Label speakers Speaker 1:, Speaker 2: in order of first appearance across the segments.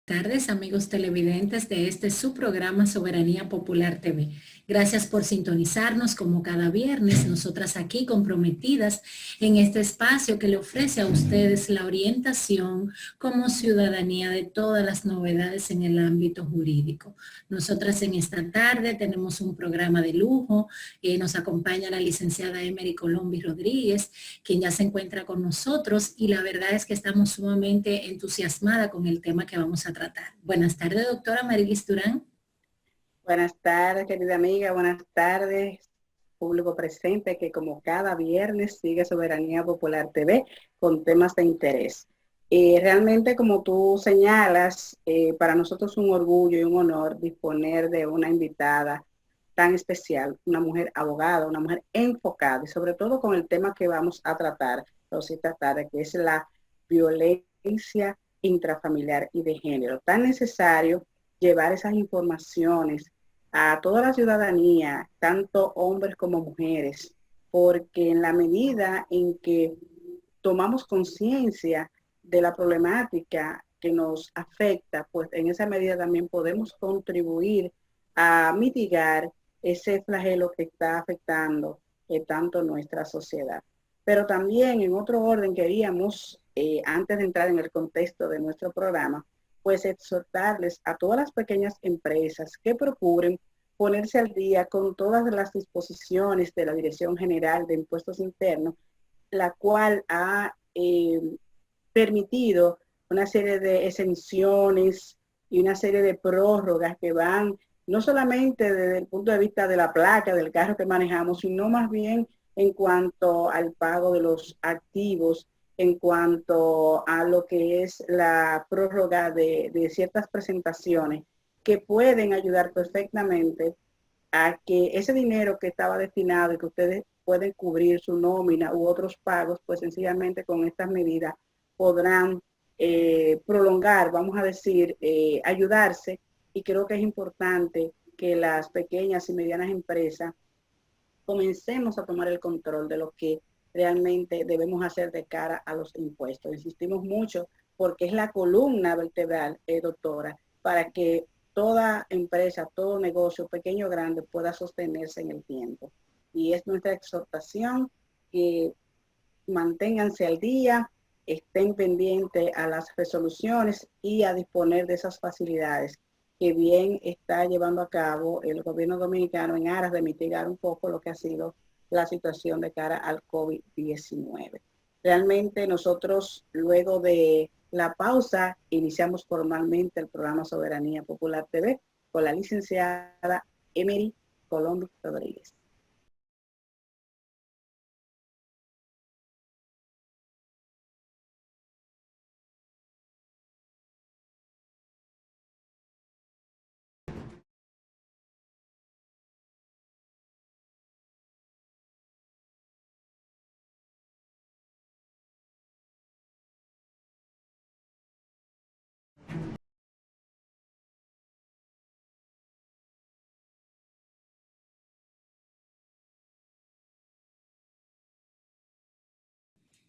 Speaker 1: Tardes, amigos televidentes de este su programa Soberanía Popular TV. Gracias por sintonizarnos como cada viernes, nosotras aquí comprometidas en este espacio que le ofrece a ustedes la orientación como ciudadanía de todas las novedades en el ámbito jurídico. Nosotras en esta tarde tenemos un programa de lujo, nos acompaña la licenciada Emery Colombi Rodríguez, quien ya se encuentra con nosotros y la verdad es que estamos sumamente entusiasmadas con el tema que vamos a tratar. Buenas tardes, doctora Marilis Durán.
Speaker 2: Buenas tardes, querida amiga. Buenas tardes, público presente que como cada viernes sigue Soberanía Popular TV con temas de interés. Realmente, como tú señalas, para nosotros es un orgullo y un honor disponer de una invitada tan especial, una mujer abogada, una mujer enfocada y sobre todo con el tema que vamos a tratar esta tarde, que es la violencia intrafamiliar y de género. Tan necesario llevar esas informaciones a toda la ciudadanía, tanto hombres como mujeres, porque en la medida en que tomamos conciencia de la problemática que nos afecta, pues en esa medida también podemos contribuir a mitigar ese flagelo que está afectando tanto nuestra sociedad. Pero también en otro orden queríamos, antes de entrar en el contexto de nuestro programa, pues exhortarles a todas las pequeñas empresas que procuren ponerse al día con todas las disposiciones de la Dirección General de Impuestos Internos, la cual ha permitido una serie de exenciones y una serie de prórrogas que van no solamente desde el punto de vista de la placa del carro que manejamos, sino más bien en cuanto al pago de los activos, en cuanto a lo que es la prórroga de ciertas presentaciones que pueden ayudar perfectamente a que ese dinero que estaba destinado y que ustedes pueden cubrir su nómina u otros pagos, pues sencillamente con estas medidas podrán prolongar, vamos a decir, ayudarse. Y creo que es importante que las pequeñas y medianas empresas comencemos a tomar el control de lo que realmente debemos hacer de cara a los impuestos. Insistimos mucho porque es la columna vertebral, doctora, para que toda empresa, todo negocio, pequeño o grande, pueda sostenerse en el tiempo. Y es nuestra exhortación que manténganse al día, estén pendientes a las resoluciones y a disponer de esas facilidades que bien está llevando a cabo el gobierno dominicano en aras de mitigar un poco lo que ha sido la situación de cara al COVID-19. Realmente nosotros, luego de la pausa, iniciamos formalmente el programa Soberanía Popular TV con la licenciada Emery Colombi Rodríguez.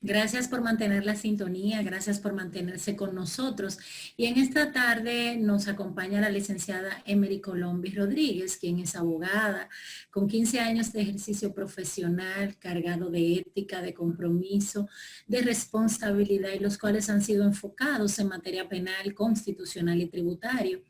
Speaker 1: Gracias por mantener la sintonía, gracias por mantenerse con nosotros. Y en esta tarde nos acompaña la licenciada Emery Colombi Rodríguez, quien es abogada, con 15 años de ejercicio profesional, cargado de ética, de compromiso, de responsabilidad, y los cuales han sido enfocados en materia penal, constitucional y tributario.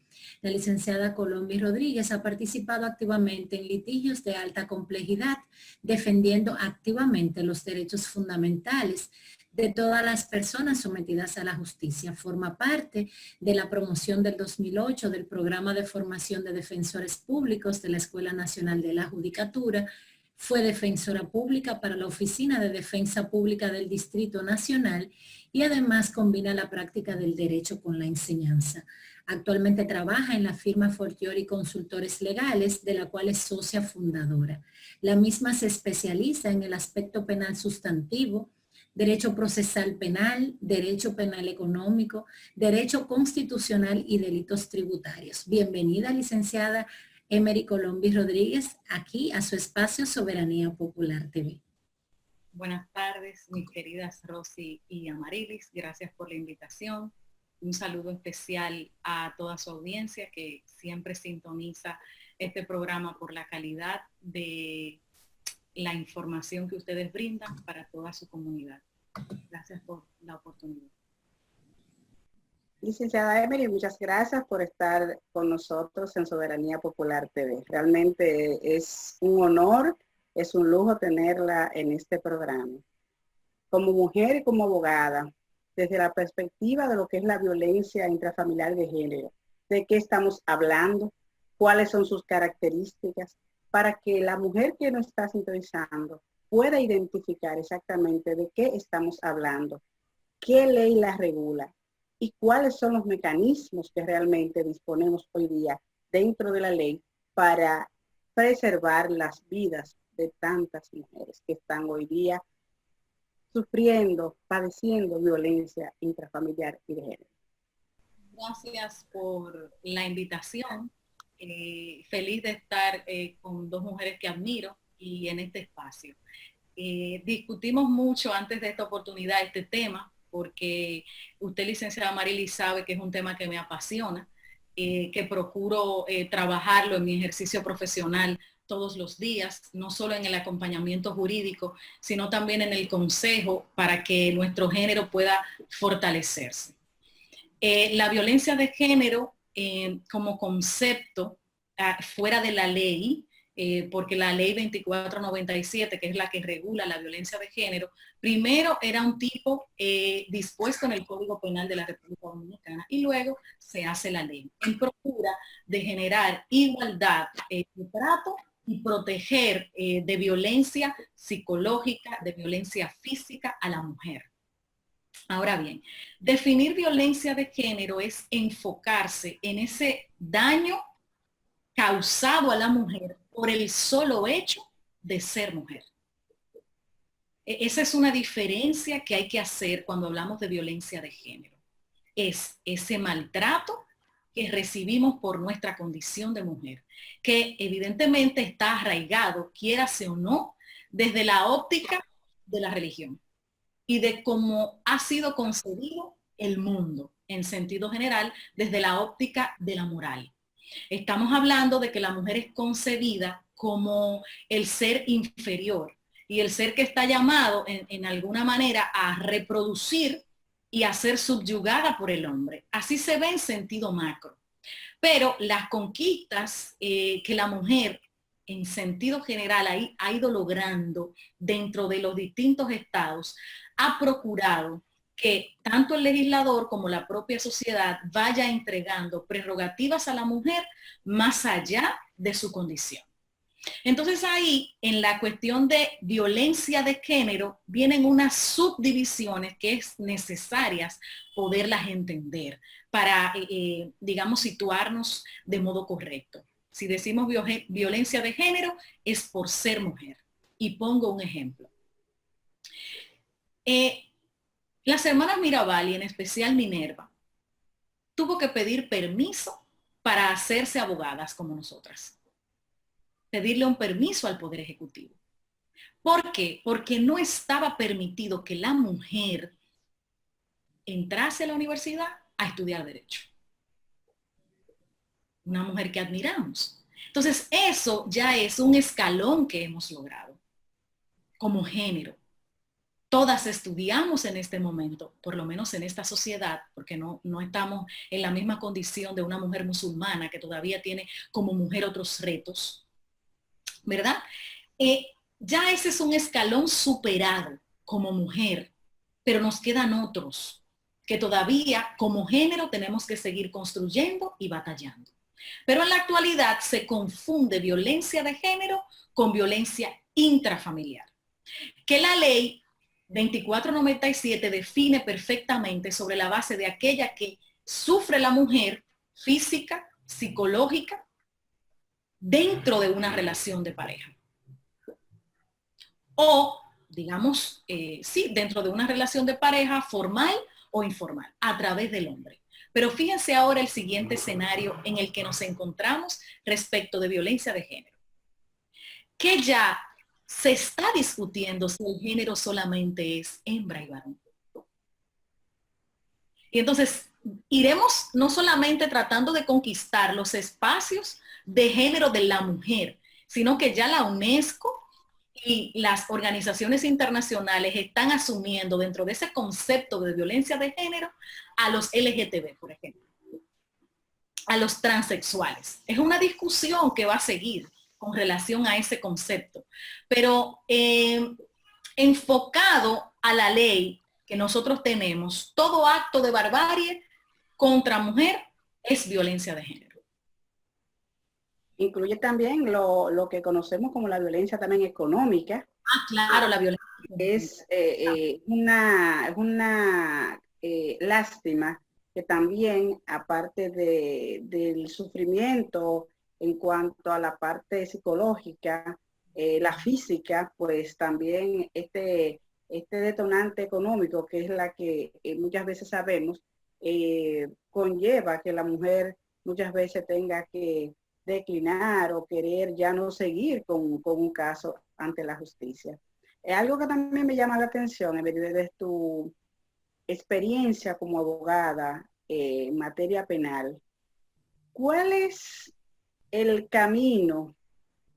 Speaker 1: La licenciada Colombi Rodríguez ha participado activamente en litigios de alta complejidad, defendiendo activamente los derechos fundamentales de todas las personas sometidas a la justicia. Forma parte de la promoción del 2008 del Programa de Formación de Defensores Públicos de la Escuela Nacional de la Judicatura. Fue defensora pública para la Oficina de Defensa Pública del Distrito Nacional y además combina la práctica del derecho con la enseñanza. Actualmente trabaja en la firma Fortiori Consultores Legales, de la cual es socia fundadora. La misma se especializa en el aspecto penal sustantivo, derecho procesal penal, derecho penal económico, derecho constitucional y delitos tributarios. Bienvenida, licenciada Emery Colombi Rodríguez, aquí a su espacio Soberanía Popular TV.
Speaker 3: Buenas tardes, mis queridas Rosy y Amarilis. Gracias por la invitación. un saludo especial a toda su audiencia que siempre sintoniza este programa por la calidad de la información que ustedes brindan para toda su comunidad. Gracias por la oportunidad.
Speaker 2: Licenciada Emery, muchas gracias por estar con nosotros en Soberanía Popular TV. Realmente es un honor, es un lujo tenerla en este programa. Como mujer y como abogada, desde la perspectiva de lo que es la violencia intrafamiliar de género, de qué estamos hablando, cuáles son sus características, para que la mujer que nos está sintonizando pueda identificar exactamente de qué estamos hablando, qué ley la regula y cuáles son los mecanismos que realmente disponemos hoy día dentro de la ley para preservar las vidas de tantas mujeres que están hoy día sufriendo, padeciendo violencia intrafamiliar y de género.
Speaker 3: Gracias por la invitación. Feliz de estar con dos mujeres que admiro y en este espacio. Discutimos mucho antes de esta oportunidad este tema, porque usted, licenciada Marily, sabe que es un tema que me apasiona, que procuro trabajarlo en mi ejercicio profesional todos los días, no solo en el acompañamiento jurídico, sino también en el consejo para que nuestro género pueda fortalecerse. La violencia de género como concepto fuera de la ley, porque la ley 2497, que es la que regula la violencia de género, primero era un tipo dispuesto en el Código Penal de la República Dominicana y luego se hace la ley en procura de generar igualdad de trato y proteger de violencia psicológica, de violencia física a la mujer. Ahora bien, definir violencia de género es enfocarse en ese daño causado a la mujer por el solo hecho de ser mujer. Esa es una diferencia que hay que hacer cuando hablamos de violencia de género. Es ese maltrato que recibimos por nuestra condición de mujer, que evidentemente está arraigado, quiérase o no, desde la óptica de la religión y de cómo ha sido concebido el mundo en sentido general desde la óptica de la moral. Estamos hablando de que la mujer es concebida como el ser inferior y el ser que está llamado en alguna manera a reproducir y a ser subyugada por el hombre. Así se ve en sentido macro. Pero las conquistas que la mujer en sentido general ha ido logrando dentro de los distintos estados, ha procurado que tanto el legislador como la propia sociedad vaya entregando prerrogativas a la mujer más allá de su condición. Entonces ahí, en la cuestión de violencia de género, vienen unas subdivisiones que es necesarias poderlas entender para, digamos, situarnos de modo correcto. Si decimos violencia de género, es por ser mujer. Y pongo un ejemplo. Las hermanas Mirabal, y en especial Minerva, tuvo que pedir permiso para hacerse abogadas como nosotras. Pedirle un permiso al Poder Ejecutivo. ¿Por qué? Porque no estaba permitido que la mujer entrase a la universidad a estudiar Derecho. Una mujer que admiramos. Entonces, eso ya es un escalón que hemos logrado como género. Todas estudiamos en este momento, por lo menos en esta sociedad, porque no estamos en la misma condición de una mujer musulmana que todavía tiene como mujer otros retos, ¿verdad? Ya ese es un escalón superado como mujer, pero nos quedan otros que todavía como género tenemos que seguir construyendo y batallando. Pero en la actualidad se confunde violencia de género con violencia intrafamiliar, que la ley 2497 define perfectamente sobre la base de aquella que sufre la mujer física, psicológica, dentro de una relación de pareja. O, digamos, sí, dentro de una relación de pareja formal o informal, a través del hombre. Pero fíjense ahora el siguiente escenario en el que nos encontramos respecto de violencia de género. Que ya se está discutiendo si el género solamente es hembra y varón. Y entonces iremos no solamente tratando de conquistar los espacios de género de la mujer, sino que ya la UNESCO y las organizaciones internacionales están asumiendo dentro de ese concepto de violencia de género a los LGTB, por ejemplo, a los transexuales. Es una discusión que va a seguir con relación a ese concepto, pero enfocado a la ley que nosotros tenemos, todo acto de barbarie contra mujer es violencia de género.
Speaker 2: Incluye también lo que conocemos como la violencia también económica.
Speaker 3: Ah, claro, la violencia.
Speaker 2: Es una lástima que también, aparte del sufrimiento en cuanto a la parte psicológica, la física, pues también este detonante económico, que es la que muchas veces sabemos, conlleva que la mujer muchas veces tenga que declinar o querer ya no seguir con un caso ante la justicia. Algo que también me llama la atención, desde tu experiencia como abogada en materia penal, ¿cuál es el camino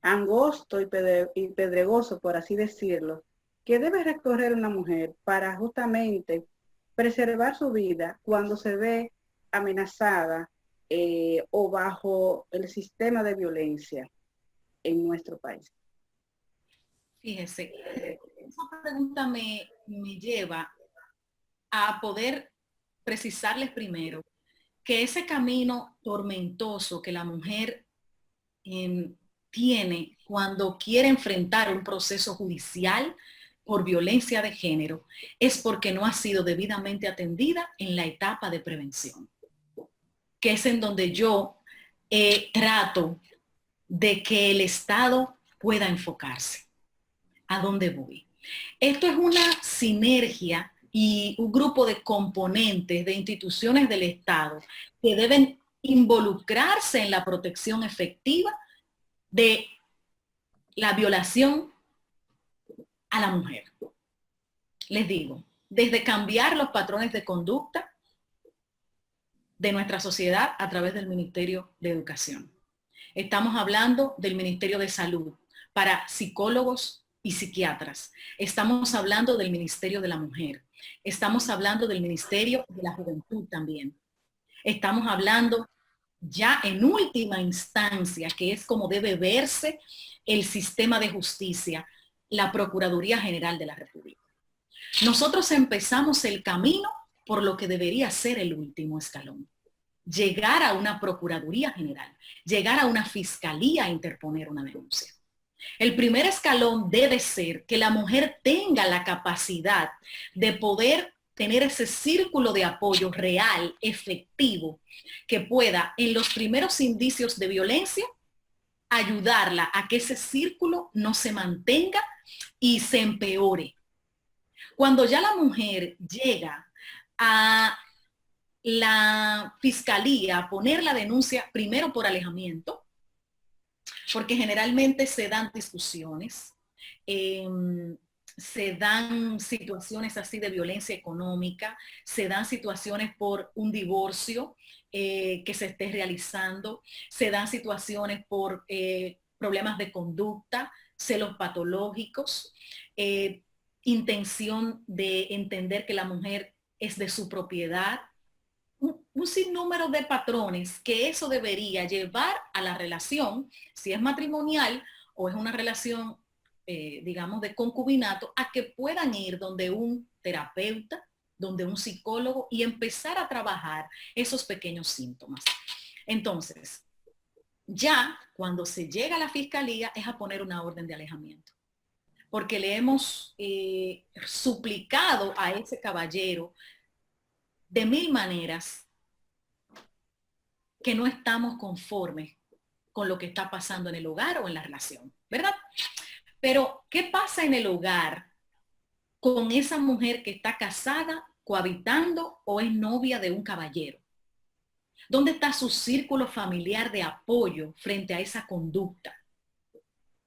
Speaker 2: angosto y pedregoso, por así decirlo, que debe recorrer una mujer para justamente preservar su vida cuando se ve amenazada o bajo el sistema de violencia en nuestro país?
Speaker 3: Fíjese, esa pregunta me lleva a poder precisarles primero que ese camino tormentoso que la mujer tiene cuando quiere enfrentar un proceso judicial por violencia de género es porque no ha sido debidamente atendida en la etapa de prevención, que es en donde yo trato de que el Estado pueda enfocarse. ¿A dónde voy? Esto es una sinergia y un grupo de componentes de instituciones del Estado que deben involucrarse en la protección efectiva de la violación a la mujer. Les digo, desde cambiar los patrones de conducta de nuestra sociedad a través del Ministerio de Educación. Estamos hablando del Ministerio de Salud para psicólogos y psiquiatras. Estamos hablando del Ministerio de la Mujer. Estamos hablando del Ministerio de la Juventud también. Estamos hablando ya en última instancia, que es como debe verse el sistema de justicia, la Procuraduría General de la República. Nosotros empezamos el camino por lo que debería ser el último escalón. Llegar a una Procuraduría General, llegar a una Fiscalía a interponer una denuncia. El primer escalón debe ser que la mujer tenga la capacidad de poder tener ese círculo de apoyo real, efectivo, que pueda, en los primeros indicios de violencia, ayudarla a que ese círculo no se mantenga y se empeore. Cuando ya la mujer llega a la fiscalía a poner la denuncia primero por alejamiento, porque generalmente se dan discusiones, se dan situaciones así de violencia económica, se dan situaciones por un divorcio que se esté realizando, se dan situaciones por problemas de conducta, celos patológicos, intención de entender que la mujer es de su propiedad, un sinnúmero de patrones que eso debería llevar a la relación, si es matrimonial o es una relación, digamos, de concubinato, a que puedan ir donde un terapeuta, donde un psicólogo y empezar a trabajar esos pequeños síntomas. Entonces, ya cuando se llega a la fiscalía es a poner una orden de alejamiento, porque le hemos suplicado a ese caballero de mil maneras que no estamos conformes con lo que está pasando en el hogar o en la relación, ¿verdad? Pero, ¿qué pasa en el hogar con esa mujer que está casada, cohabitando o es novia de un caballero? ¿Dónde está su círculo familiar de apoyo frente a esa conducta?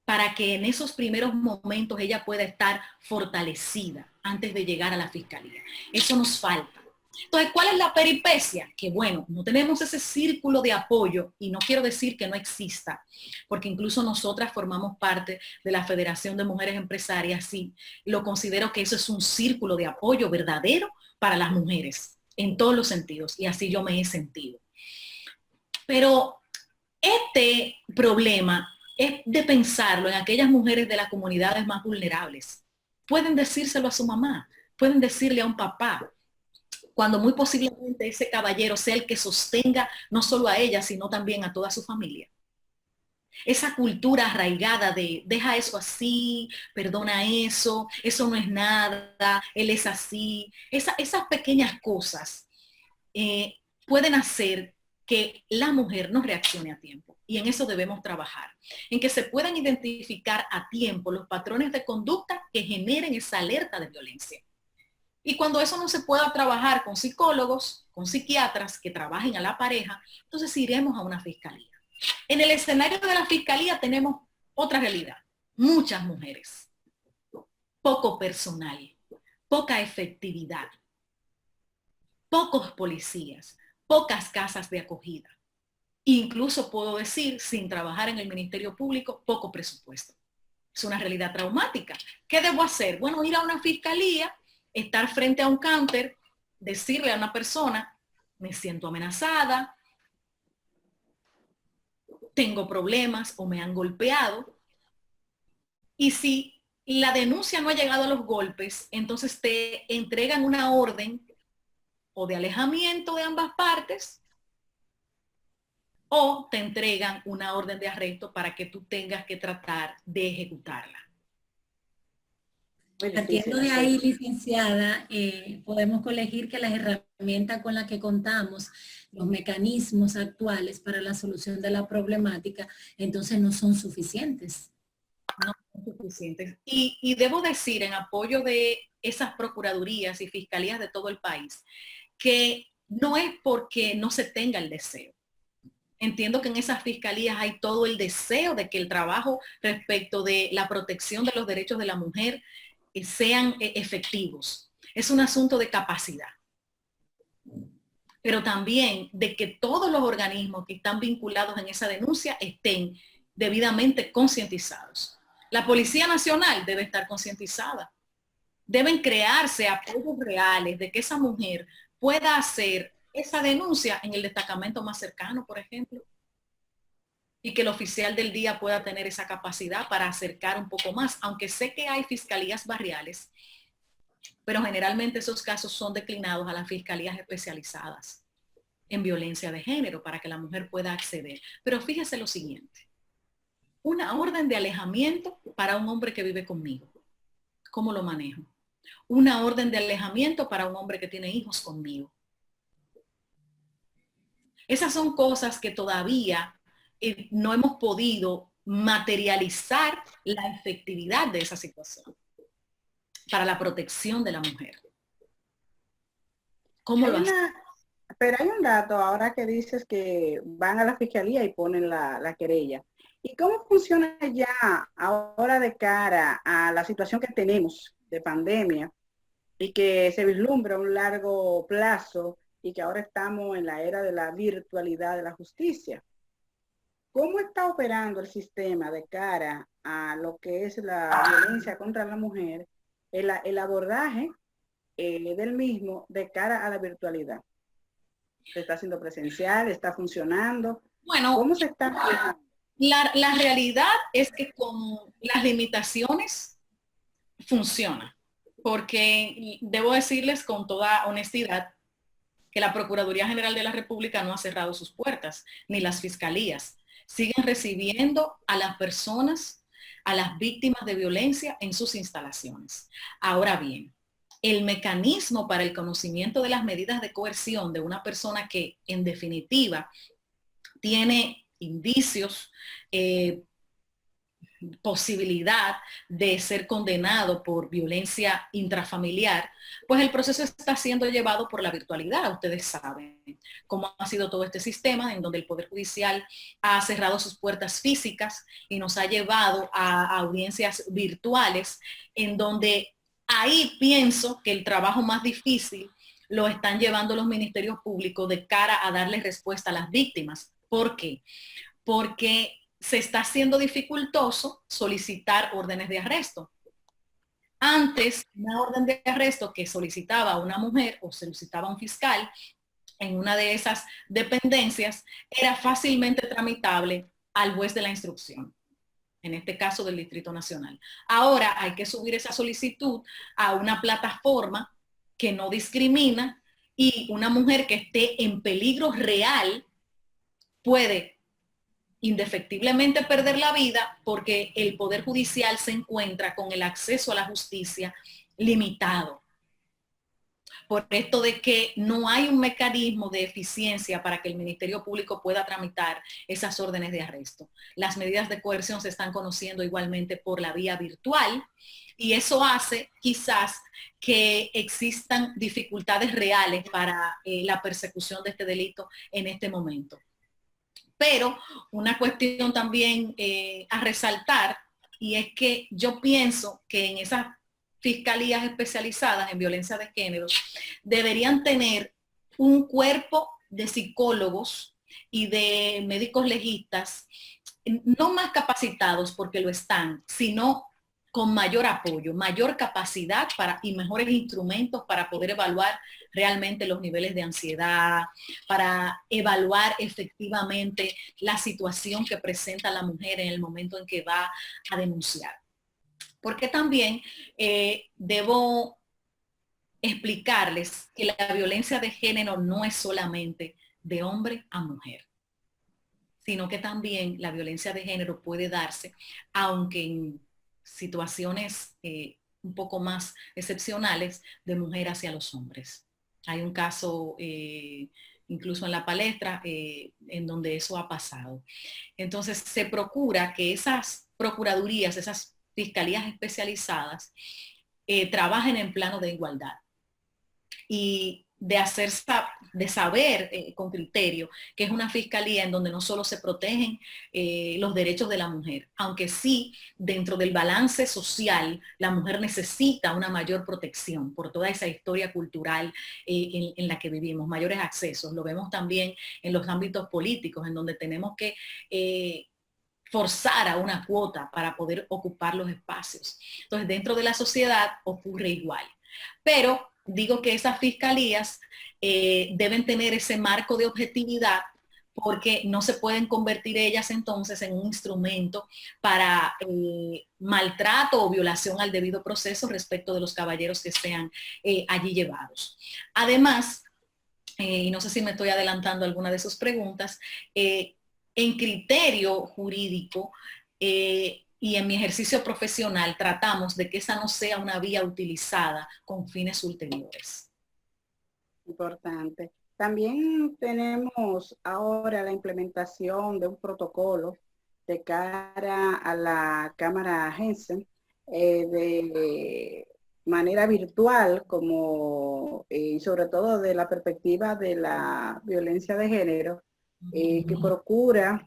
Speaker 3: Para que en esos primeros momentos ella pueda estar fortalecida antes de llegar a la fiscalía. Eso nos falta. Entonces, ¿cuál es la peripecia? Que bueno, no tenemos ese círculo de apoyo y no quiero decir que no exista, porque incluso nosotras formamos parte de la Federación de Mujeres Empresarias y lo considero que eso es un círculo de apoyo verdadero para las mujeres en todos los sentidos y así yo me he sentido. Pero este problema es de pensarlo en aquellas mujeres de las comunidades más vulnerables. Pueden decírselo a su mamá, pueden decirle a un papá, cuando muy posiblemente ese caballero sea el que sostenga no solo a ella, sino también a toda su familia. Esa cultura arraigada de deja eso así, perdona eso, eso no es nada, él es así. Esas pequeñas cosas pueden hacer que la mujer no reaccione a tiempo. Y en eso debemos trabajar, en que se puedan identificar a tiempo los patrones de conducta que generen esa alerta de violencia. Y cuando eso no se pueda trabajar con psicólogos, con psiquiatras que trabajen a la pareja, entonces iremos a una fiscalía. En el escenario de la fiscalía tenemos otra realidad. Muchas mujeres, poco personal, poca efectividad, pocos policías, pocas casas de acogida. Incluso puedo decir, sin trabajar en el Ministerio Público, poco presupuesto. Es una realidad traumática. ¿Qué debo hacer? Bueno, ir a una fiscalía, estar frente a un counter, decirle a una persona, me siento amenazada, tengo problemas o me han golpeado. Y si la denuncia no ha llegado a los golpes, entonces te entregan una orden o de alejamiento de ambas partes o te entregan una orden de arresto para que tú tengas que tratar de ejecutarla.
Speaker 1: Partiendo de ahí, licenciada, podemos colegir que las herramientas con las que contamos, los mecanismos actuales para la solución de la problemática, entonces no son suficientes.
Speaker 3: No son suficientes. Y debo decir, en apoyo de esas procuradurías y fiscalías de todo el país, que no es porque no se tenga el deseo. Entiendo que en esas fiscalías hay todo el deseo de que el trabajo respecto de la protección de los derechos de la mujer sean efectivos. Es un asunto de capacidad. Pero también de que todos los organismos que están vinculados en esa denuncia estén debidamente concientizados. La Policía Nacional debe estar concientizada. Deben crearse apoyos reales de que esa mujer pueda hacer esa denuncia en el destacamento más cercano, por ejemplo, y que el oficial del día pueda tener esa capacidad para acercar un poco más, aunque sé que hay fiscalías barriales, pero generalmente esos casos son declinados a las fiscalías especializadas en violencia de género para que la mujer pueda acceder. Pero fíjese lo siguiente, una orden de alejamiento para un hombre que vive conmigo, ¿cómo lo manejo? Una orden de alejamiento para un hombre que tiene hijos conmigo. Esas son cosas que todavía no hemos podido materializar la efectividad de esa situación para la protección de la mujer. ¿Cómo lo hace?
Speaker 2: Pero hay un dato ahora que dices que van a la fiscalía y ponen la querella. ¿Y cómo funciona ya ahora de cara a la situación que tenemos de pandemia y que se vislumbra un largo plazo y que ahora estamos en la era de la virtualidad de la justicia? ¿Cómo está operando el sistema de cara a lo que es la violencia contra la mujer, el abordaje del mismo de cara a la virtualidad? ¿Se está haciendo presencial? ¿Está funcionando?
Speaker 3: Bueno,
Speaker 2: ¿cómo se está manejando?
Speaker 3: La realidad es que con las limitaciones funciona, porque debo decirles con toda honestidad que la Procuraduría General de la República no ha cerrado sus puertas, ni las fiscalías. Siguen recibiendo a las personas, a las víctimas de violencia en sus instalaciones. Ahora bien, el mecanismo para el conocimiento de las medidas de coerción de una persona que en definitiva tiene indicios, posibilidad de ser condenado por violencia intrafamiliar, pues el proceso está siendo llevado por la virtualidad. Ustedes saben cómo ha sido todo este sistema en donde el Poder Judicial ha cerrado sus puertas físicas y nos ha llevado a audiencias virtuales, en donde ahí pienso que el trabajo más difícil lo están llevando los ministerios públicos de cara a darle respuesta a las víctimas. ¿Por qué? Porque se está haciendo dificultoso solicitar órdenes de arresto. Antes, una orden de arresto que solicitaba una mujer o solicitaba un fiscal en una de esas dependencias era fácilmente tramitable al juez de la instrucción, en este caso del Distrito Nacional. Ahora hay que subir esa solicitud a una plataforma que no discrimina y una mujer que esté en peligro real puede indefectiblemente perder la vida porque el Poder Judicial se encuentra con el acceso a la justicia limitado. Por esto de que no hay un mecanismo de eficiencia para que el Ministerio Público pueda tramitar esas órdenes de arresto. Las medidas de coerción se están conociendo igualmente por la vía virtual y eso hace quizás que existan dificultades reales para la persecución de este delito en este momento. Pero una cuestión también a resaltar, y es que yo pienso que en esas fiscalías especializadas en violencia de género deberían tener un cuerpo de psicólogos y de médicos legistas, no más capacitados porque lo están, sino con mayor apoyo, mayor capacidad y mejores instrumentos para poder evaluar realmente los niveles de ansiedad, para evaluar efectivamente la situación que presenta la mujer en el momento en que va a denunciar. Porque también debo explicarles que la violencia de género no es solamente de hombre a mujer, sino que también la violencia de género puede darse, aunque en situaciones un poco más excepcionales, de mujer hacia los hombres. Hay un caso incluso en la palestra en donde eso ha pasado. Entonces se procura que esas procuradurías, esas fiscalías especializadas trabajen en plano de igualdad y de saber con criterio que es una fiscalía en donde no solo se protegen los derechos de la mujer, aunque sí dentro del balance social la mujer necesita una mayor protección por toda esa historia cultural en la que vivimos, mayores accesos. Lo vemos también en los ámbitos políticos en donde tenemos que forzar a una cuota para poder ocupar los espacios. Entonces, dentro de la sociedad ocurre igual. Pero digo que esas fiscalías deben tener ese marco de objetividad porque no se pueden convertir ellas entonces en un instrumento para maltrato o violación al debido proceso respecto de los caballeros que sean allí llevados. Además, y no sé si me estoy adelantando a alguna de sus preguntas, en criterio jurídico y en mi ejercicio profesional tratamos de que esa no sea una vía utilizada con fines ulteriores.
Speaker 2: Importante. También tenemos ahora la implementación de un protocolo de cara a la Cámara Jensen de manera virtual, como y sobre todo de la perspectiva de la violencia de género, que procura,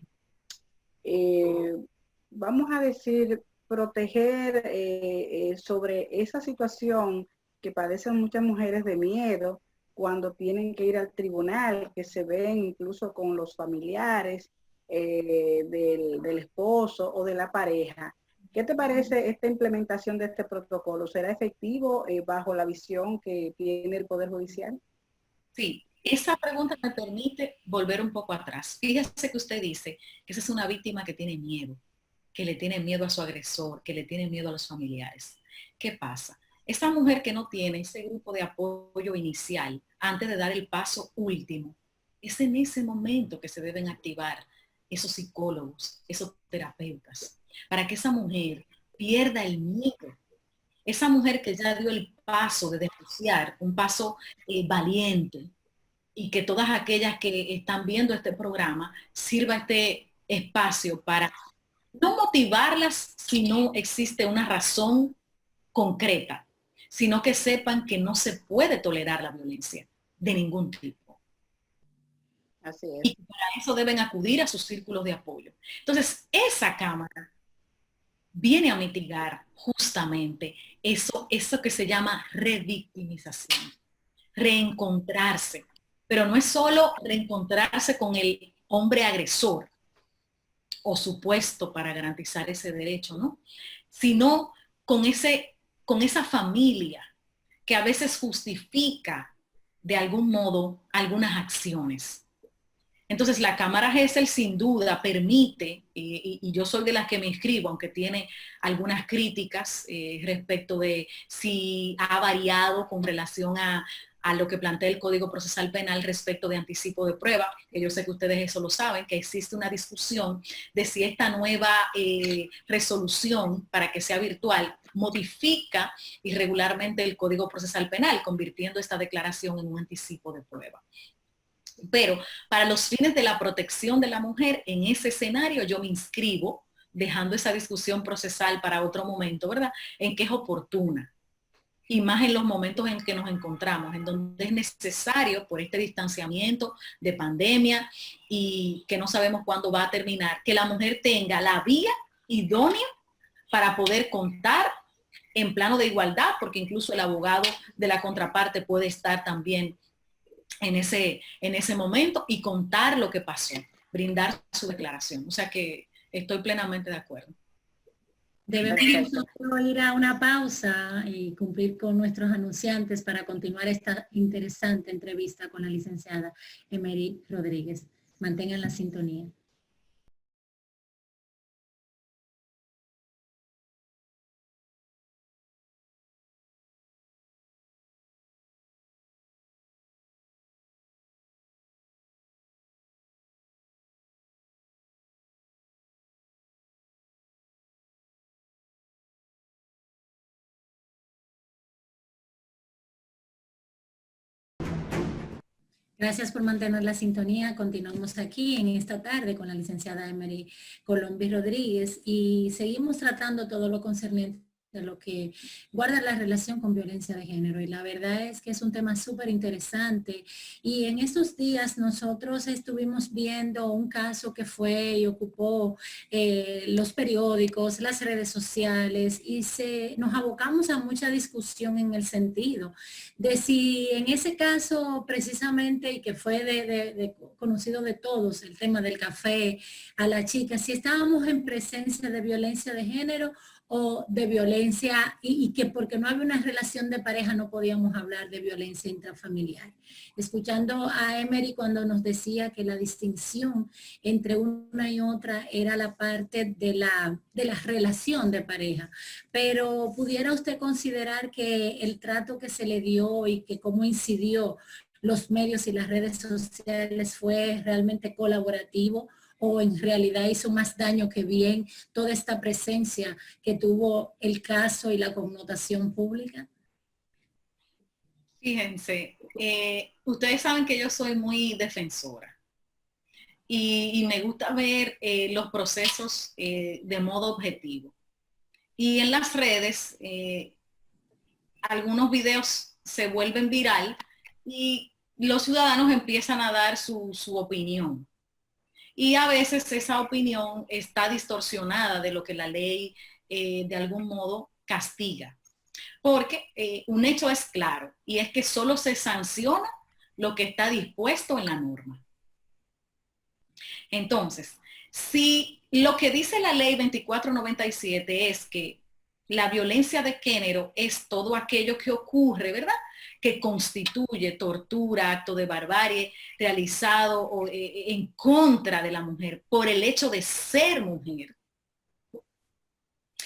Speaker 2: vamos a decir, proteger sobre esa situación que padecen muchas mujeres de miedo cuando tienen que ir al tribunal, que se ven incluso con los familiares del esposo o de la pareja. ¿Qué te parece esta implementación de este protocolo? ¿Será efectivo bajo la visión que tiene el Poder Judicial?
Speaker 3: Sí, esa pregunta me permite volver un poco atrás. Fíjese que usted dice que esa es una víctima que tiene miedo, que le tiene miedo a su agresor, que le tiene miedo a los familiares. ¿Qué pasa? Esa mujer que no tiene ese grupo de apoyo inicial antes de dar el paso último, es en ese momento que se deben activar esos psicólogos, esos terapeutas, para que esa mujer pierda el miedo. Esa mujer que ya dio el paso de denunciar, un paso valiente, y que todas aquellas que están viendo este programa sirva este espacio para no motivarlas si no existe una razón concreta, sino que sepan que no se puede tolerar la violencia de ningún tipo.
Speaker 2: Así es.
Speaker 3: Y para eso deben acudir a sus círculos de apoyo. Entonces, esa cámara viene a mitigar justamente eso que se llama revictimización. reencontrarse. Pero no es solo reencontrarse con el hombre agresor o supuesto para garantizar ese derecho, ¿no? Sino con esa familia que a veces justifica de algún modo algunas acciones. Entonces la Cámara Gesell sin duda permite, y yo soy de las que me inscribo, aunque tiene algunas críticas respecto de si ha variado con relación a lo que plantea el Código Procesal Penal respecto de anticipo de prueba, que yo sé que ustedes eso lo saben, que existe una discusión de si esta nueva resolución para que sea virtual modifica irregularmente el Código Procesal Penal, convirtiendo esta declaración en un anticipo de prueba. Pero para los fines de la protección de la mujer, en ese escenario yo me inscribo, dejando esa discusión procesal para otro momento, ¿verdad? En que es oportuna. Y más en los momentos en que nos encontramos, en donde es necesario, por este distanciamiento de pandemia y que no sabemos cuándo va a terminar, que la mujer tenga la vía idónea para poder contar en plano de igualdad, porque incluso el abogado de la contraparte puede estar también en ese momento y contar lo que pasó, brindar su declaración. O sea que estoy plenamente de acuerdo.
Speaker 1: Debemos ir a una pausa y cumplir con nuestros anunciantes para continuar esta interesante entrevista con la licenciada Emery Rodríguez. Mantengan la sintonía. Gracias por mantener la sintonía. Continuamos aquí en esta tarde con la licenciada Emery Colombi Rodríguez y seguimos tratando todo lo concerniente de lo que guarda la relación con violencia de género. Y la verdad es que es un tema súper interesante. Y en estos días nosotros estuvimos viendo un caso que fue y ocupó los periódicos, las redes sociales, y nos abocamos a mucha discusión en el sentido de si en ese caso precisamente, y que fue conocido de todos, el tema del café a la chica, si estábamos en presencia de violencia de género o de violencia, y que porque no había una relación de pareja no podíamos hablar de violencia intrafamiliar. Escuchando a Emery cuando nos decía que la distinción entre una y otra era la parte de la relación de pareja, pero ¿pudiera usted considerar que el trato que se le dio y que cómo incidió los medios y las redes sociales fue realmente colaborativo, o en realidad hizo más daño que bien toda esta presencia que tuvo el caso y la connotación pública?
Speaker 3: Fíjense, ustedes saben que yo soy muy defensora y me gusta ver los procesos de modo objetivo. Y en las redes, algunos videos se vuelven viral y los ciudadanos empiezan a dar su opinión. Y a veces esa opinión está distorsionada de lo que la ley de algún modo castiga. Porque un hecho es claro, y es que solo se sanciona lo que está dispuesto en la norma. Entonces, si lo que dice la ley 2497 es que la violencia de género es todo aquello que ocurre, ¿verdad?, que constituye tortura, acto de barbarie realizado en contra de la mujer por el hecho de ser mujer.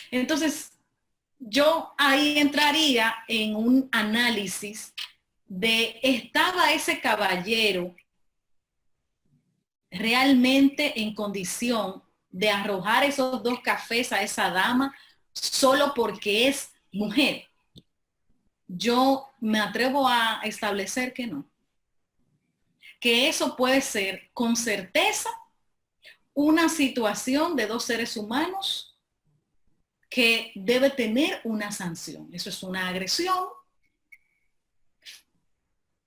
Speaker 3: Entonces, yo ahí entraría en un análisis de, ¿estaba ese caballero realmente en condición de arrojar esos 2 cafés a esa dama solo porque es mujer? Yo me atrevo a establecer que no. Que eso puede ser con certeza una situación de 2 seres humanos que debe tener una sanción. Eso es una agresión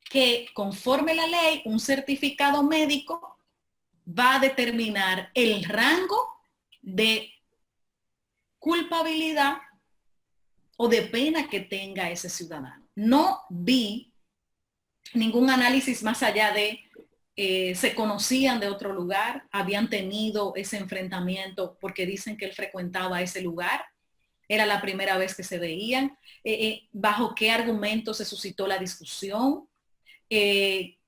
Speaker 3: que, conforme la ley, un certificado médico va a determinar el rango de culpabilidad o de pena que tenga ese ciudadano. No vi ningún análisis más allá de se conocían de otro lugar, habían tenido ese enfrentamiento porque dicen que él frecuentaba ese lugar, era la primera vez que se veían, bajo qué argumento se suscitó la discusión, qué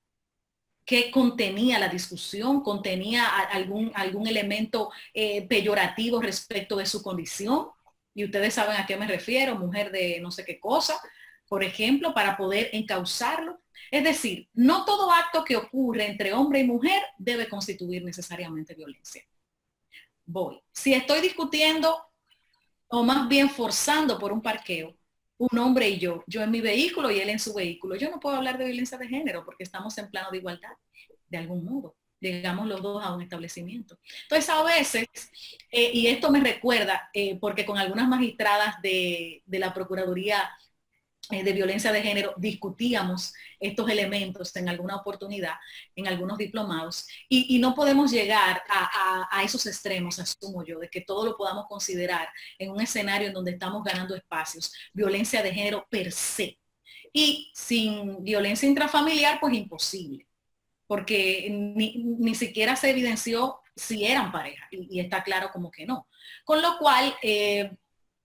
Speaker 3: contenía la discusión, contenía algún elemento peyorativo respecto de su condición, y ustedes saben a qué me refiero, mujer de no sé qué cosa, por ejemplo, para poder encauzarlo. Es decir, no todo acto que ocurre entre hombre y mujer debe constituir necesariamente violencia. Si estoy discutiendo o más bien forzando por un parqueo, un hombre y yo en mi vehículo y él en su vehículo, yo no puedo hablar de violencia de género porque estamos en plano de igualdad, de algún modo. Llegamos los dos a un establecimiento. Entonces, a veces, y esto me recuerda, porque con algunas magistradas de la Procuraduría de Violencia de Género discutíamos estos elementos en alguna oportunidad, en algunos diplomados, y no podemos llegar a esos extremos, asumo yo, de que todo lo podamos considerar en un escenario en donde estamos ganando espacios, violencia de género per se. Y sin violencia intrafamiliar, pues imposible, porque ni siquiera se evidenció si eran pareja, y está claro como que no. Con lo cual,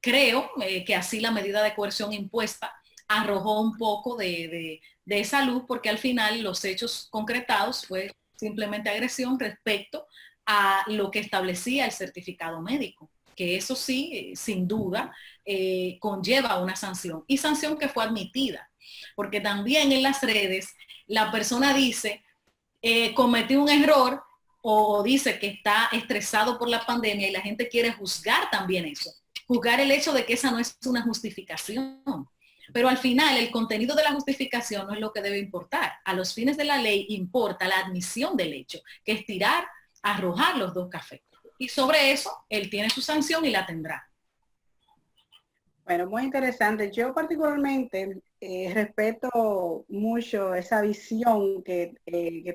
Speaker 3: creo que así la medida de coerción impuesta arrojó un poco de esa luz, porque al final los hechos concretados fue simplemente agresión respecto a lo que establecía el certificado médico, que eso sí, sin duda, conlleva una sanción, y sanción que fue admitida, porque también en las redes la persona dice, cometí un error, o dice que está estresado por la pandemia, y la gente quiere juzgar también eso, juzgar el hecho de que esa no es una justificación. Pero al final el contenido de la justificación no es lo que debe importar. A los fines de la ley importa la admisión del hecho, que es tirar, arrojar los dos cafés. Y sobre eso él tiene su sanción y la tendrá.
Speaker 2: Bueno, muy interesante. Yo particularmente respeto mucho esa visión que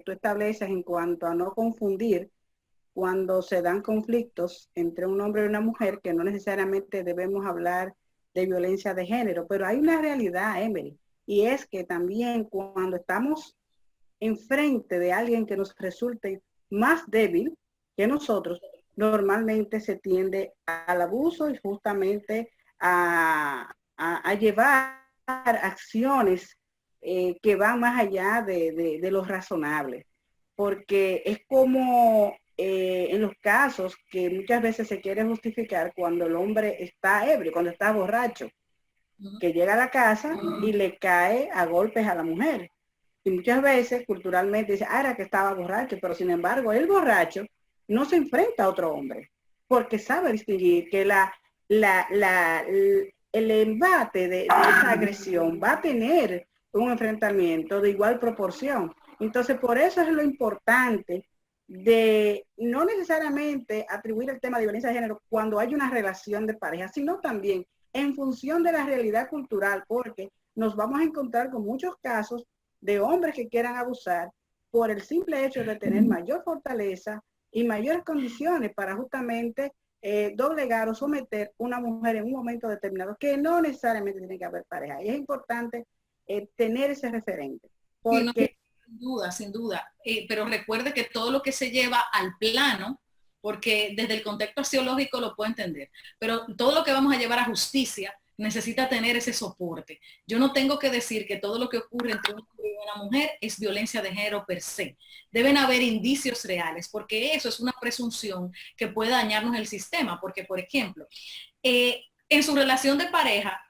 Speaker 2: tú estableces en cuanto a no confundir cuando se dan conflictos entre un hombre y una mujer, que no necesariamente debemos hablar de violencia de género, pero hay una realidad, Emily, y es que también cuando estamos enfrente de alguien que nos resulte más débil que nosotros, normalmente se tiende al abuso y justamente a llevar acciones que van más allá de lo razonable, porque es como en los casos que muchas veces se quiere justificar cuando el hombre está ebrio, cuando está borracho, que llega a la casa y le cae a golpes a la mujer. Y muchas veces culturalmente dice, era que estaba borracho, pero sin embargo el borracho no se enfrenta a otro hombre, porque sabe distinguir que el embate de esa agresión va a tener un enfrentamiento de igual proporción. Entonces, por eso es lo importante de no necesariamente atribuir el tema de violencia de género cuando hay una relación de pareja, sino también en función de la realidad cultural, porque nos vamos a encontrar con muchos casos de hombres que quieran abusar por el simple hecho de tener mayor fortaleza y mayores condiciones para justamente doblegar o someter una mujer en un momento determinado, que no necesariamente tiene que haber pareja. Y es importante tener ese referente. Porque...
Speaker 3: Sí, no, sin duda. Pero recuerde que todo lo que se lleva al plano, porque desde el contexto axiológico lo puedo entender, pero todo lo que vamos a llevar a justicia necesita tener ese soporte. Yo no tengo que decir que todo lo que ocurre entre un hombre y una mujer es violencia de género per se. Deben haber indicios reales, porque eso es una presunción que puede dañarnos el sistema, porque, por ejemplo, en su relación de pareja,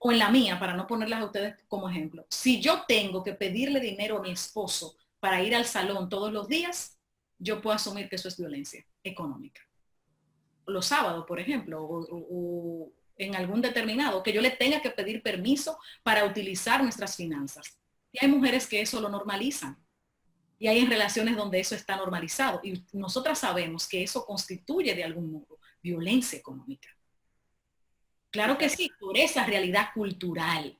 Speaker 3: o en la mía, para no ponerlas a ustedes como ejemplo, si yo tengo que pedirle dinero a mi esposo para ir al salón todos los días, yo puedo asumir que eso es violencia económica. Los sábados, por ejemplo, o en algún determinado, que yo le tenga que pedir permiso para utilizar nuestras finanzas. Y hay mujeres que eso lo normalizan. Y hay en relaciones donde eso está normalizado. Y nosotras sabemos que eso constituye de algún modo violencia económica. Claro que sí, por esa realidad cultural.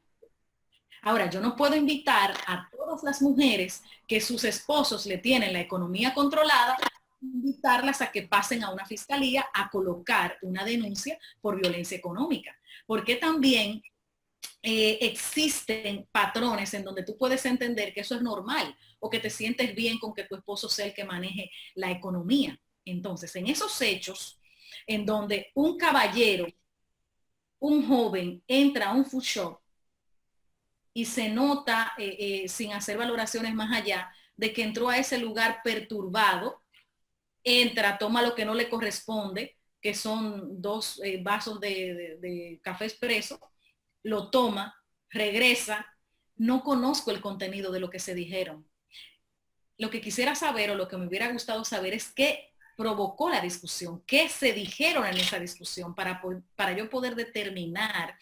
Speaker 3: Ahora, yo no puedo invitar a todas las mujeres que sus esposos le tienen la economía controlada, invitarlas a que pasen a una fiscalía a colocar una denuncia por violencia económica. Porque también existen patrones en donde tú puedes entender que eso es normal o que te sientes bien con que tu esposo sea el que maneje la economía. Entonces, en esos hechos en donde un caballero, un joven, entra a un food shop y se nota, sin hacer valoraciones más allá, de que entró a ese lugar perturbado, entra, toma lo que no le corresponde, que son 2 vasos de café expreso, lo toma, regresa, no conozco el contenido de lo que se dijeron. Lo que quisiera saber o lo que me hubiera gustado saber es qué provocó la discusión, qué se dijeron en esa discusión para yo poder determinar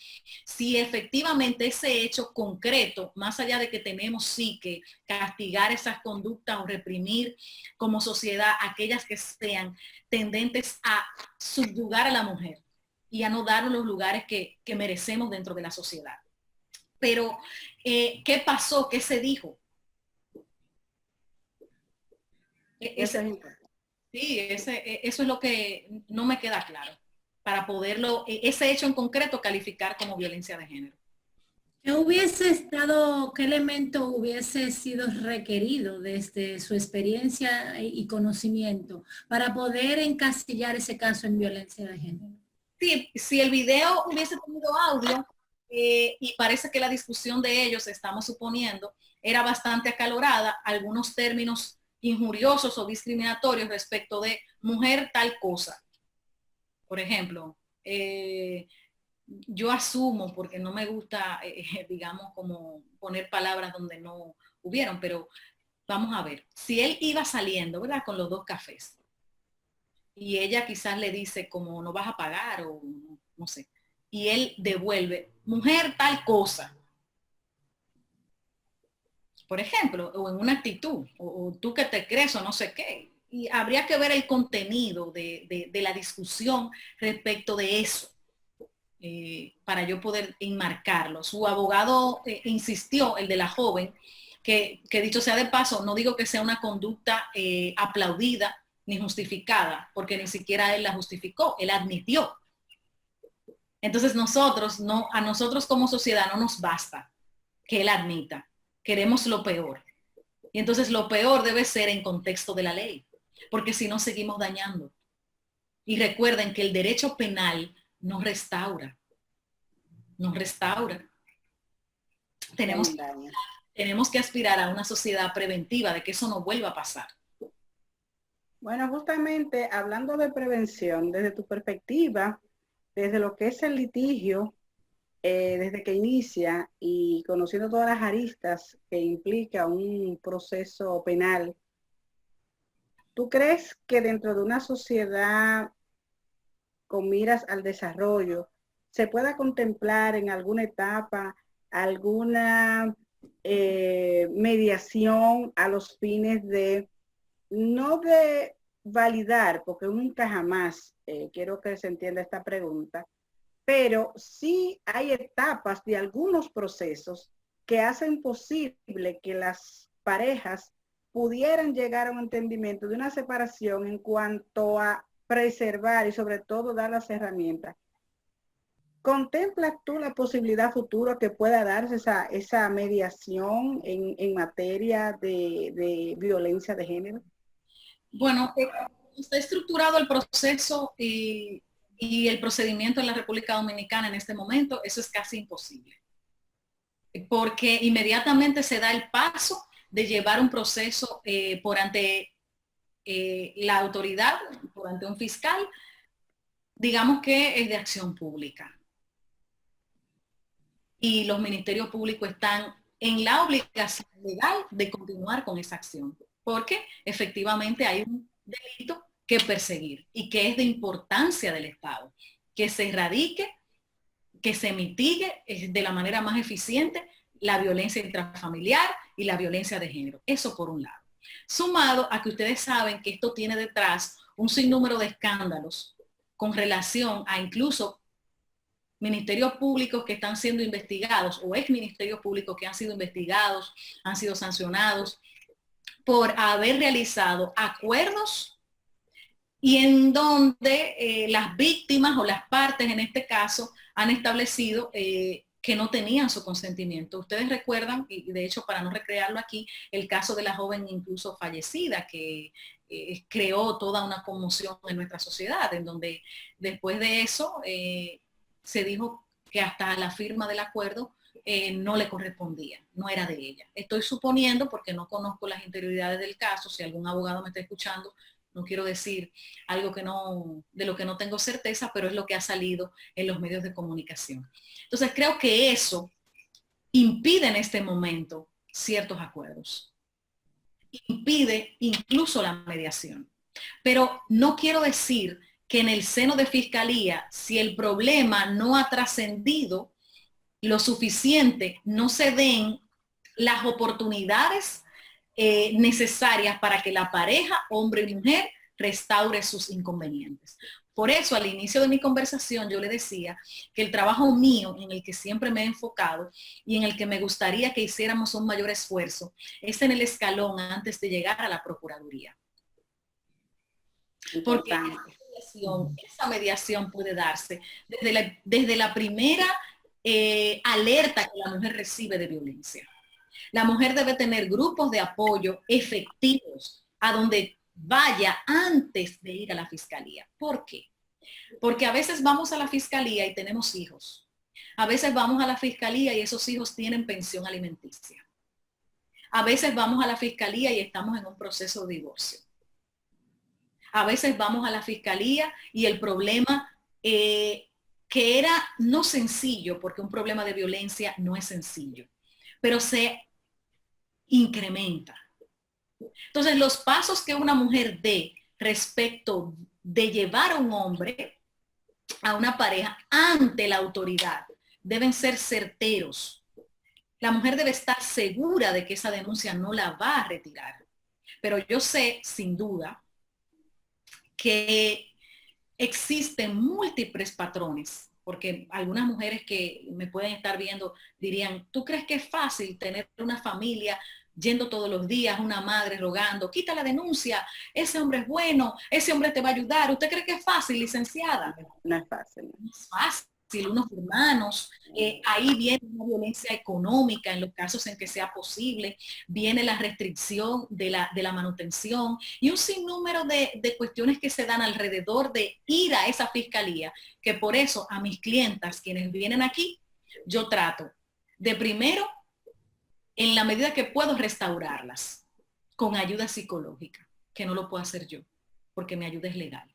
Speaker 3: si efectivamente ese hecho concreto, más allá de que tenemos sí que castigar esas conductas o reprimir como sociedad aquellas que sean tendentes a subyugar a la mujer y a no darnos los lugares que merecemos dentro de la sociedad. Pero, ¿qué pasó? ¿Qué se dijo? Sí, eso es lo que no me queda claro, para poderlo, ese hecho en concreto, calificar como violencia de género.
Speaker 1: ¿Qué elemento hubiese sido requerido desde su experiencia y conocimiento para poder encasillar ese caso en violencia de género?
Speaker 3: Sí, si el video hubiese tenido audio, y parece que la discusión de ellos, estamos suponiendo, era bastante acalorada, algunos términos injuriosos o discriminatorios respecto de mujer tal cosa. Por ejemplo, yo asumo, porque no me gusta, digamos, como poner palabras donde no hubieron, pero vamos a ver, si él iba saliendo, ¿verdad? Con los 2 cafés, y ella quizás le dice como no vas a pagar o no sé, y él devuelve, mujer tal cosa, por ejemplo, o en una actitud, o tú que te crees o no sé qué. Y habría que ver el contenido de la discusión respecto de eso, para yo poder enmarcarlo. Su abogado insistió, el de la joven, que dicho sea de paso, no digo que sea una conducta aplaudida ni justificada, porque ni siquiera él la justificó, él admitió. Entonces a nosotros como sociedad no nos basta que él admita. Queremos lo peor. Y entonces lo peor debe ser en contexto de la ley, porque si no seguimos dañando. Y recuerden que el derecho penal no restaura. No restaura. Tenemos que aspirar a una sociedad preventiva de que eso no vuelva a pasar.
Speaker 2: Bueno, justamente hablando de prevención, desde tu perspectiva, desde lo que es el litigio, desde que inicia y conociendo todas las aristas que implica un proceso penal, ¿tú crees que dentro de una sociedad con miras al desarrollo se pueda contemplar en alguna etapa alguna mediación a los fines de, no de validar, porque nunca jamás, quiero que se entienda esta pregunta, pero sí hay etapas de algunos procesos que hacen posible que las parejas pudieran llegar a un entendimiento de una separación en cuanto a preservar y sobre todo dar las herramientas? ¿Contemplas tú la posibilidad futura que pueda darse esa mediación en materia de violencia de género?
Speaker 3: Bueno, está estructurado el proceso y el procedimiento en la República Dominicana en este momento, eso es casi imposible. Porque inmediatamente se da el paso de llevar un proceso por ante la autoridad, por ante un fiscal, digamos que es de acción pública. Y los ministerios públicos están en la obligación legal de continuar con esa acción, porque efectivamente hay un delito que perseguir y que es de importancia del Estado, que se erradique, que se mitigue de la manera más eficiente la violencia intrafamiliar y la violencia de género. Eso por un lado. Sumado a que ustedes saben que esto tiene detrás un sinnúmero de escándalos con relación a incluso ministerios públicos que están siendo investigados o ex ministerios públicos que han sido investigados, han sido sancionados por haber realizado acuerdos y en donde las víctimas o las partes en este caso han establecido que que no tenían su consentimiento. Ustedes recuerdan, y de hecho para no recrearlo aquí, el caso de la joven incluso fallecida que creó toda una conmoción en nuestra sociedad, en donde después de eso se dijo que hasta la firma del acuerdo no le correspondía, no era de ella. Estoy suponiendo, porque no conozco las interioridades del caso, si algún abogado me está escuchando, no quiero decir algo que no, de lo que no tengo certeza, pero es lo que ha salido en los medios de comunicación. Entonces creo que eso impide en este momento ciertos acuerdos. Impide incluso la mediación. Pero no quiero decir que en el seno de fiscalía, si el problema no ha trascendido lo suficiente, no se den las oportunidades necesarias para que la pareja, hombre y mujer, restaure sus inconvenientes. Por eso, al inicio de mi conversación, yo le decía que el trabajo mío, en el que siempre me he enfocado y en el que me gustaría que hiciéramos un mayor esfuerzo, es en el escalón antes de llegar a la Procuraduría. Porque esa mediación puede darse desde la primera alerta que la mujer recibe de violencia. La mujer debe tener grupos de apoyo efectivos a donde vaya antes de ir a la fiscalía. ¿Por qué? Porque a veces vamos a la fiscalía y tenemos hijos. A veces vamos a la fiscalía y esos hijos tienen pensión alimenticia. A veces vamos a la fiscalía y estamos en un proceso de divorcio. A veces vamos a la fiscalía y el problema que era no sencillo, porque un problema de violencia no es sencillo, pero se incrementa. Entonces, los pasos que una mujer dé respecto de llevar a un hombre, a una pareja, ante la autoridad, deben ser certeros. La mujer debe estar segura de que esa denuncia no la va a retirar. Pero yo sé, sin duda, que existen múltiples patrones, porque algunas mujeres que me pueden estar viendo dirían, ¿tú crees que es fácil tener una familia yendo todos los días, una madre rogando, quita la denuncia, ese hombre es bueno, ese hombre te va a ayudar? ¿Usted cree que es fácil, licenciada?
Speaker 2: No es fácil.
Speaker 3: No es fácil. Unos hermanos, ahí viene una violencia económica en los casos en que sea posible, viene la restricción de la manutención y un sinnúmero de cuestiones que se dan alrededor de ir a esa fiscalía, que por eso a mis clientas, quienes vienen aquí, yo trato de primero, en la medida que puedo, restaurarlas con ayuda psicológica, que no lo puedo hacer yo, porque mi ayuda es legal.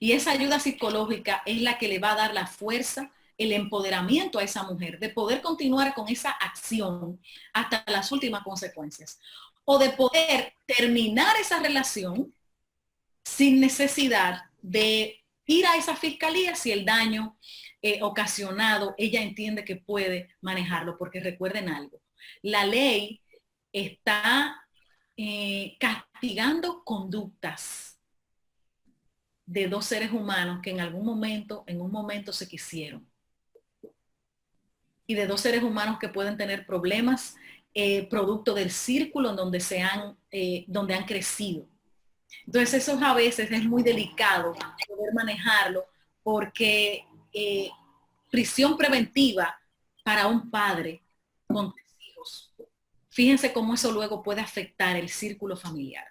Speaker 3: Y esa ayuda psicológica es la que le va a dar la fuerza, el empoderamiento a esa mujer de poder continuar con esa acción hasta las últimas consecuencias. O de poder terminar esa relación sin necesidad de ir a esa fiscalía si el daño ocasionado ella entiende que puede manejarlo. Porque recuerden algo, la ley está castigando conductas de dos seres humanos que en un momento se quisieron. Y de dos seres humanos que pueden tener problemas producto del círculo en donde han crecido. Entonces eso a veces es muy delicado poder manejarlo porque prisión preventiva para un padre con 3 hijos. Fíjense cómo eso luego puede afectar el círculo familiar.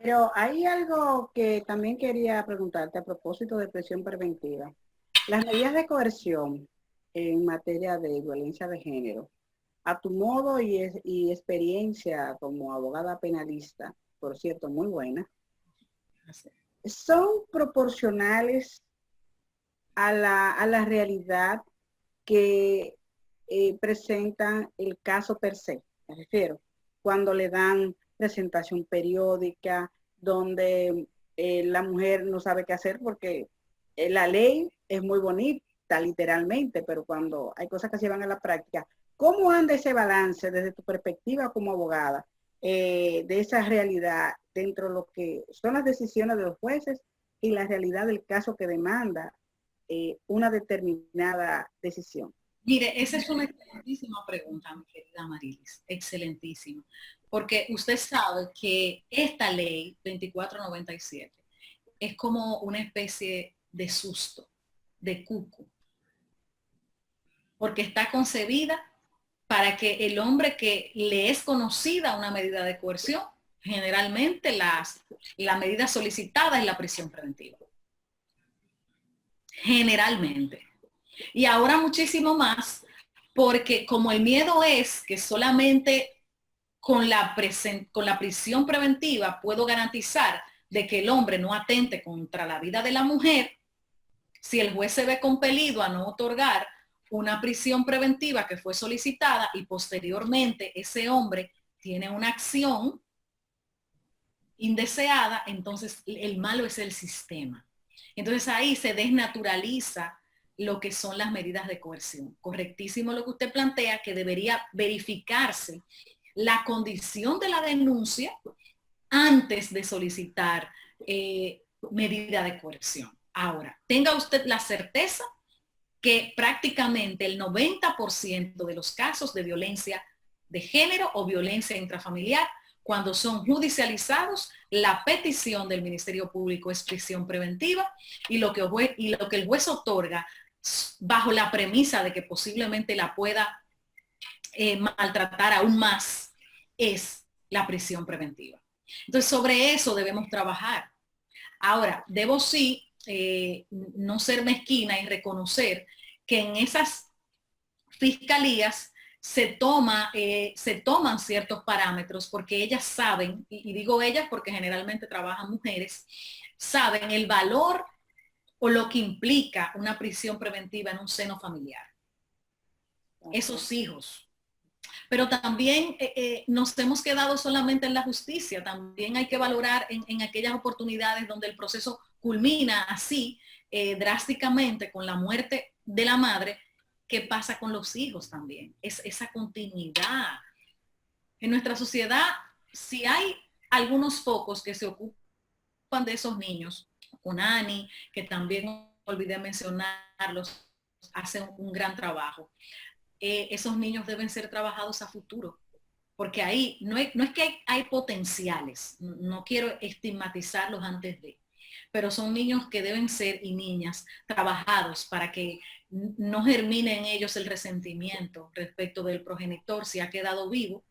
Speaker 2: Pero hay algo que también quería preguntarte a propósito de prisión preventiva. Las medidas de coerción en materia de violencia de género, a tu modo y experiencia como abogada penalista, por cierto, muy buena, ¿son proporcionales a la realidad que presentan el caso per se? Me refiero, cuando le dan presentación periódica, donde la mujer no sabe qué hacer porque la ley es muy bonita literalmente, pero cuando hay cosas que se llevan a la práctica, ¿cómo anda ese balance desde tu perspectiva como abogada de esa realidad dentro de lo que son las decisiones de los jueces y la realidad del caso que demanda una determinada decisión?
Speaker 3: Mire, esa es una excelentísima pregunta, mi querida Marilis, excelentísima, porque usted sabe que esta ley 2497 es como una especie de susto, de cuco, porque está concebida para que el hombre que le es conocida una medida de coerción, generalmente la medida solicitada es la prisión preventiva. Generalmente. Y ahora muchísimo más, porque como el miedo es que solamente con la prisión preventiva puedo garantizar de que el hombre no atente contra la vida de la mujer, si el juez se ve compelido a no otorgar una prisión preventiva que fue solicitada y posteriormente ese hombre tiene una acción indeseada, entonces el malo es el sistema. Entonces ahí se desnaturaliza lo que son las medidas de coerción. Correctísimo lo que usted plantea, que debería verificarse la condición de la denuncia antes de solicitar medida de coerción. Ahora, tenga usted la certeza que prácticamente el 90% de los casos de violencia de género o violencia intrafamiliar, cuando son judicializados, la petición del Ministerio Público es prisión preventiva y lo que el juez otorga bajo la premisa de que posiblemente la pueda maltratar aún más es la prisión preventiva. Entonces, sobre eso debemos trabajar. Ahora, debo sí no ser mezquina y reconocer que en esas fiscalías se toman ciertos parámetros porque ellas saben, y digo ellas porque generalmente trabajan mujeres, saben el valor o lo que implica una prisión preventiva en un seno familiar. Esos hijos. Pero también nos hemos quedado solamente en la justicia, también hay que valorar en aquellas oportunidades donde el proceso culmina así drásticamente con la muerte de la madre, ¿qué pasa con los hijos también? Es esa continuidad. En nuestra sociedad, si hay algunos focos que se ocupan de esos niños, UNANI, que también olvidé mencionarlos, hace un gran trabajo. Esos niños deben ser trabajados a futuro, porque ahí no es que hay potenciales, no quiero estigmatizarlos antes de, pero son niños que deben ser y niñas trabajados para que no germine en ellos el resentimiento respecto del progenitor si ha quedado vivo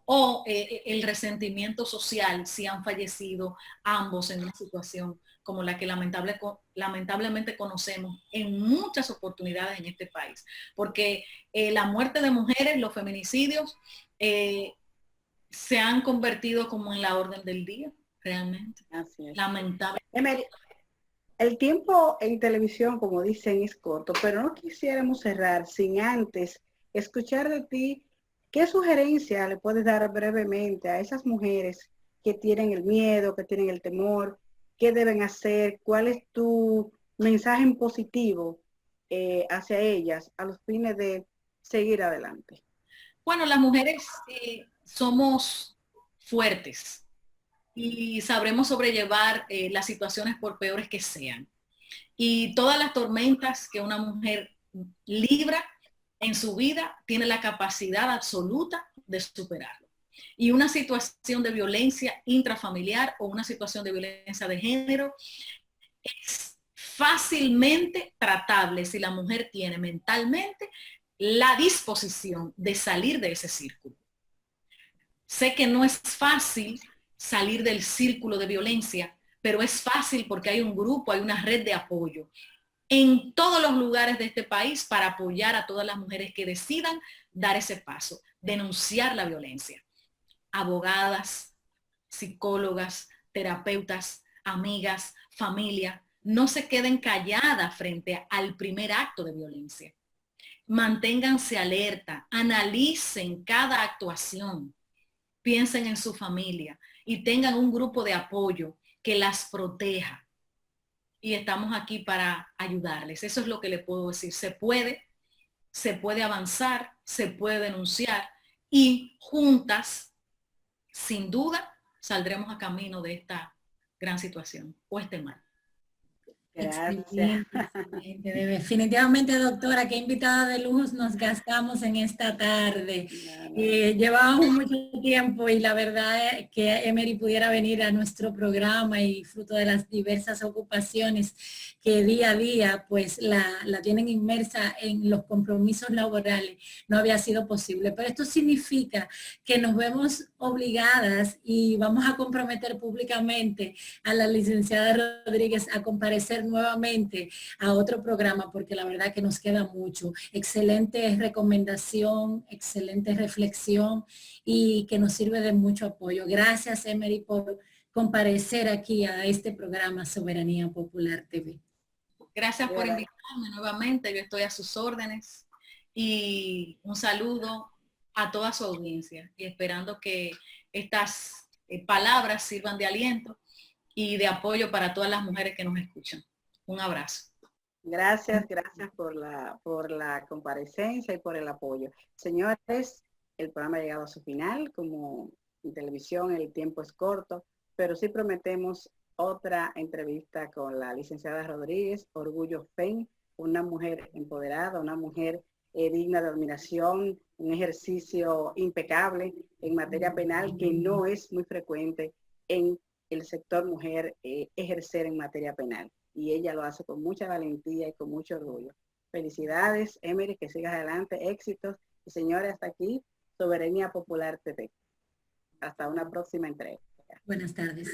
Speaker 3: o el resentimiento social si han fallecido ambos en una situación como la que lamentablemente conocemos en muchas oportunidades en este país. Porque la muerte de mujeres, los feminicidios, se han convertido como en la orden del día, realmente.
Speaker 2: Así es.
Speaker 3: Lamentable.
Speaker 2: Emery, el tiempo en televisión, como dicen, es corto, pero no quisiéramos cerrar sin antes escuchar de ti qué sugerencia le puedes dar brevemente a esas mujeres que tienen el miedo, que tienen el temor, qué deben hacer, cuál es tu mensaje en positivo hacia ellas a los fines de seguir adelante.
Speaker 3: Bueno, las mujeres somos fuertes y sabremos sobrellevar las situaciones por peores que sean. Y todas las tormentas que una mujer libra en su vida tiene la capacidad absoluta de superarlo. Y una situación de violencia intrafamiliar o una situación de violencia de género es fácilmente tratable si la mujer tiene mentalmente la disposición de salir de ese círculo. Sé que no es fácil salir del círculo de violencia, pero es fácil porque hay un grupo, hay una red de apoyo en todos los lugares de este país para apoyar a todas las mujeres que decidan dar ese paso, denunciar la violencia. Abogadas, psicólogas, terapeutas, amigas, familia, no se queden calladas frente al primer acto de violencia. Manténganse alerta, analicen cada actuación, piensen en su familia y tengan un grupo de apoyo que las proteja. Y estamos aquí para ayudarles. Eso es lo que le puedo decir. Se puede avanzar, se puede denunciar y juntas, sin duda, saldremos a camino de esta gran situación o este mal.
Speaker 2: Gracias.
Speaker 1: Excelente. Definitivamente, doctora, qué invitada de lujo nos gastamos en esta tarde. Llevábamos mucho tiempo y la verdad es que Emery pudiera venir a nuestro programa y fruto de las diversas ocupaciones que día a día pues la tienen inmersa en los compromisos laborales, no había sido posible. Pero esto significa que nos vemos obligadas y vamos a comprometer públicamente a la licenciada Rodríguez a comparecer nuevamente a otro programa, porque la verdad que nos queda mucho. Excelente recomendación, excelente reflexión y que nos sirve de mucho apoyo. Gracias, Emery, por comparecer aquí a este programa Soberanía Popular TV.
Speaker 3: Gracias por invitarme nuevamente, yo estoy a sus órdenes y un saludo a toda su audiencia y esperando que estas palabras sirvan de aliento y de apoyo para todas las mujeres que nos escuchan. Un abrazo.
Speaker 2: Gracias por la comparecencia y por el apoyo. Señores, el programa ha llegado a su final. Como en televisión el tiempo es corto, pero sí prometemos otra entrevista con la licenciada Rodríguez, Orgullo FEM, una mujer empoderada, una mujer digna de admiración, un ejercicio impecable en materia penal que no es muy frecuente en el sector mujer ejercer en materia penal. Y ella lo hace con mucha valentía y con mucho orgullo. Felicidades, Emery, que sigas adelante, éxitos. Y señores, hasta aquí, Soberanía Popular TV. Hasta una próxima entrega.
Speaker 1: Buenas tardes.